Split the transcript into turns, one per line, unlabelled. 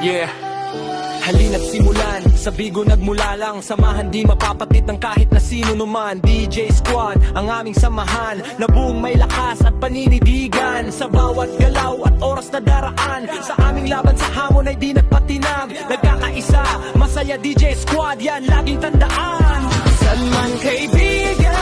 Yeah. Halina't simulan, sa Bigo nagmula lang. Samahan di mapapatid ng kahit na sino numan. DJ Squad, ang aming samahan, na buong may lakas at paninindigan. Sa bawat galaw at oras na daraan, sa aming laban sa hamon ay di nagpatinag. Nagkakaisa, masaya DJ Squad, yan laging tandaan. San man kaibigan,